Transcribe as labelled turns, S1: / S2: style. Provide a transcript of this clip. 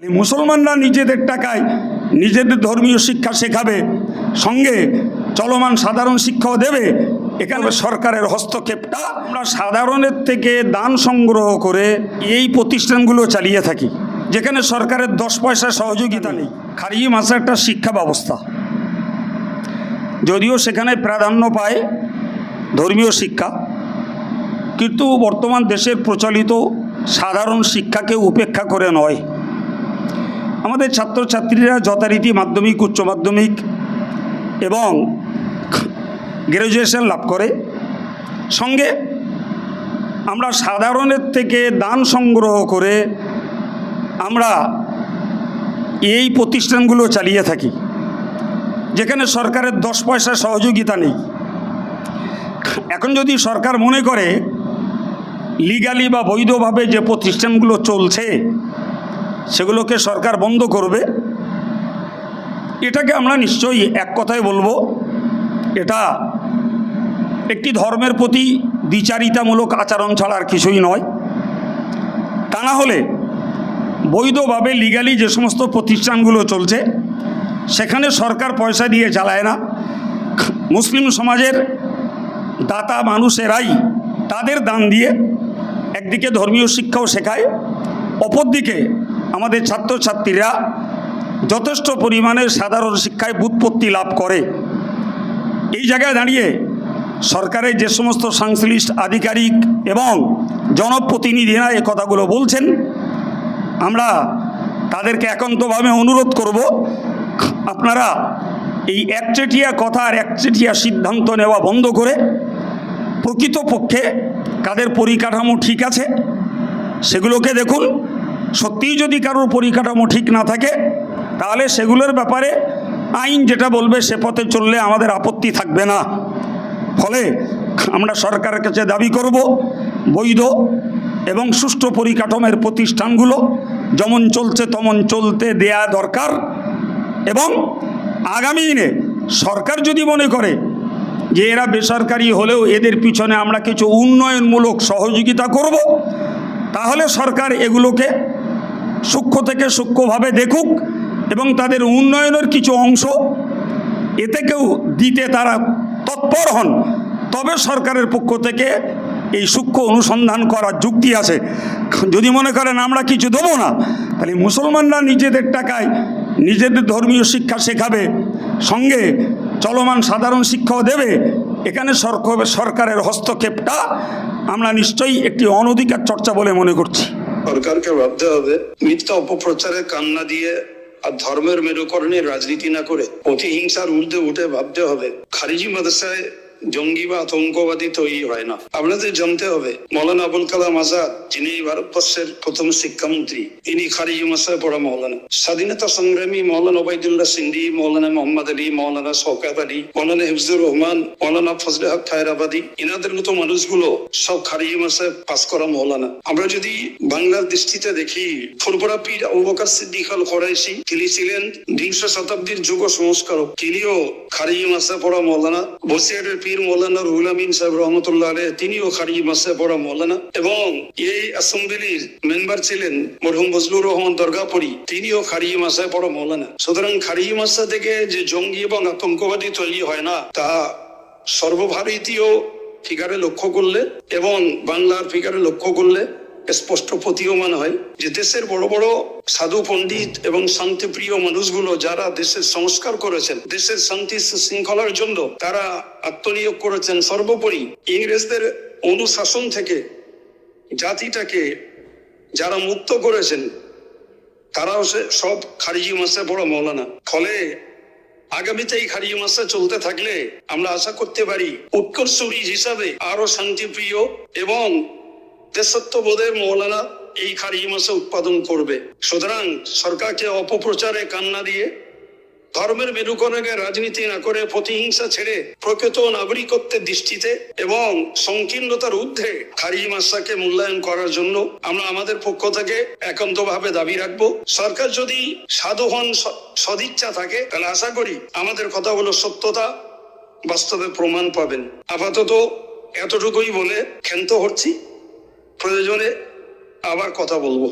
S1: মুসলমানরা নিজেদের টাকায় নিজেদের ধর্মীয় শিক্ষা শেখাবে, সঙ্গে চলমান সাধারণ শিক্ষাও দেবে। এখানে সরকারের হস্তক্ষেপটা, আমরা সাধারণের থেকে দান সংগ্রহ করে এই প্রতিষ্ঠানগুলো চালিয়ে থাকি, যেখানে সরকারের 10 পয়সা সহযোগিতা নেই। খারিজি মাদ্রাসা একটা শিক্ষা ব্যবস্থা, যদিও সেখানে প্রাধান্য পায় ধর্মীয় শিক্ষা, কিন্তু বর্তমান দেশের প্রচলিত সাধারণ শিক্ষাকে উপেক্ষা করে নয়। আমাদের ছাত্রছাত্রীরা যথারীতি মাধ্যমিক, উচ্চ মাধ্যমিক এবং গ্র্যাজুয়েশন লাভ করে, সঙ্গে আমরা সাধারণের থেকে দান সংগ্রহ করে আমরা এই প্রতিষ্ঠানগুলো চালিয়ে থাকি, যেখানে সরকারের 10 পয়সা সহযোগিতা নেই। এখন যদি সরকার মনে করে লিগালি বা বৈধভাবে যে প্রতিষ্ঠানগুলো চলছে সেগুলোকে সরকার বন্ধ করবে, এটাকে আমরা নিশ্চয়ই এক কথায় বলবো, এটা একটি ধর্মের প্রতি দ্বিচারিতামূলক আচরণ ছাড়া আর কিছুই নয়। তা না হলে বৈধভাবে লিগালি যে সমস্ত প্রতিষ্ঠানগুলো চলছে সেখানে সরকার পয়সা দিয়ে চালায় না, মুসলিম সমাজের দাতা মানুষেরাই তাদের দান দিয়ে একদিকে ধর্মীয় শিক্ষাও শেখায়, অপরদিকে আমাদের ছাত্রছাত্রীরা যথেষ্ট পরিমাণে সাধারণ শিক্ষায় ব্যুৎপত্তি লাভ করে। এই জায়গায় দাঁড়িয়ে সরকারের যে সমস্ত সংশ্লিষ্ট আধিকারিক এবং জনপ্রতিনিধিরা এ কথাগুলো বলছেন, আমরা তাদেরকে একান্তভাবে অনুরোধ করব, আপনারা এই একচেটিয়া কথা আর একচেটিয়া সিদ্ধান্ত নেওয়া বন্ধ করে প্রকৃতপক্ষে কাদের পরিকাঠামো ঠিক আছে সেগুলোকে দেখুন। সত্যিই যদি কারোর পরিকাঠামো ঠিক না থাকে তাহলে সেগুলোর ব্যাপারে আইন যেটা বলবে সে পথে চললে আমাদের আপত্তি থাকবে না। ফলে আমরা সরকারের কাছে দাবি করব, বৈধ এবং সুষ্ঠু পরিকাঠামোর প্রতিষ্ঠানগুলো যেমন চলছে তেমন চলতে দেয়া দরকার। এবং আগামী দিনে সরকার যদি মনে করে যে এরা বেসরকারি হলেও এদের পিছনে আমরা কিছু উন্নয়নমূলক সহযোগিতা করব, তাহলে সরকার এগুলোকে সূক্ষ্ম থেকে সূক্ষ্মভাবে দেখুক এবং তাদের উন্নয়নের কিছু অংশ এতে কেউ দিতে তারা তৎপর হন, তবে সরকারের পক্ষ থেকে এই সূক্ষ্ম অনুসন্ধান করার যুক্তি আছে। যদি মনে করেন আমরা কিছু দেবো না, তাহলে মুসলমানরা নিজেদের টাকায় নিজেদের ধর্মীয় শিক্ষা শেখাবে, সঙ্গে চলমান সাধারণ শিক্ষাও দেবে। এখানে সরকারের হস্তক্ষেপটা আমরা নিশ্চয়ই একটি অনধিকার চর্চা বলে মনে করছি।
S2: সরকারকে ভাবতে হবে মিথ্যা অপপ্রচারে কান্না দিয়ে আর ধর্মের মেরুকরণের রাজনীতি না করে প্রতিহিংসার ঊর্ধ্বে উঠে ভাবতে হবে খারিজি মাদ্রাসায় জঙ্গি বা আতঙ্কবাদী তৈরি হয় না। আপনাদের জানতে হবে মৌলানা আবুল কালাম আজাদ, যিনি ভারতবর্ষের প্রথম শিক্ষামন্ত্রী, তিনি খারিজি মাদ্রাসায় পড়া মৌলানা। স্বাধীনতা সংগ্রামী মৌলানা ওবায়দুল্লাহ সিন্ধি, মৌলানা মোহাম্মদ আলী, মৌলানা শওকত আলী, মৌলানা হিফজুর রহমান, মৌলানা ফজলে হক খায়রাবাদী, এনাদের মতো মানুষগুলো সব খারিজি মাদ্রাসায় পাস করা মৌলানা। আমরা যদি বাংলার দৃষ্টিতে দেখি, ফুরফুরা পীর আবু বকর সিদ্দিক আল কুরাইশি, তিনি ছিলেন 20 শতাব্দীর যুগ সংস্কারক, তিনিও খারিজি মাদ্রাসায় পড়া মৌলানা। বসিরহাটের পীর মৌলানা রুহুল আমিন সাহেব রহমতুল্লাহ আলাইহি, তিনিও খারিজি মাদ্রাসায় পড়া মৌলানা। এবং এই অ্যাসেম্বলির মেম্বার ছিলেন মরহুম ফজলুর রহমান দরগাপুরি, তিনিও খারিজি মাদ্রাসায় পড়া মৌলানা। সুতরাং খারিজি মাদ্রাসা থেকে যে জঙ্গি এবং আতঙ্কবাদী তৈরি হয় না, তা সর্বভারতীয় ফিগারে লক্ষ্য করলে এবং বাংলার ফিগারে লক্ষ্য করলে স্পষ্ট প্রতীয়মান হয় যে দেশের বড় বড় সাধু পণ্ডিত এবং শান্তিপ্রিয় মানুষগুলো যারা দেশের সংস্কার করেছেন, দেশের শান্তি শৃঙ্খলার জন্য তারা আত্মনিয়োগ করেছেন, সর্বোপরি ইংরেজদের অনুশাসন থেকে জাতিটাকে যারা মুক্ত করেছেন, তারাও সব খারিজি মাদ্রাসায় পড়া মৌলানা। ফলে আগামীতে এই খারিজি মাদ্রাসা চলতে থাকলে আমরা আশা করতে পারি উৎকর্ষী হিসাবে আরো শান্তিপ্রিয় এবং দেশত্ববোধের মৌলানা এই খারিজি মাদ্রাসা উৎপাদন করবে। সুতরাং সরকারকে অপপ্রচারে কান্না দিয়ে ধর্মের মেরুকরণে রাজনীতি না করে প্রতিহিংসা ছেড়ে প্রকৃত নাগরিকত্বের দৃষ্টিতে এবং সংকীর্ণতার ঊর্ধ্বে খারিজি মাদ্রাসাকে মূল্যায়ন করার জন্য আমরা আমাদের পক্ষ থেকে একান্তভাবে দাবি রাখবো। সরকার যদি সাধুহন সদিচ্ছা থাকে, তাহলে আশা করি আমাদের কথাগুলো সত্যতা বাস্তবে প্রমাণ পাবেন। আপাতত এতটুকুই বলে ক্ষান্ত হচ্ছি, প্রয়োজনে আবার কথা বলবো।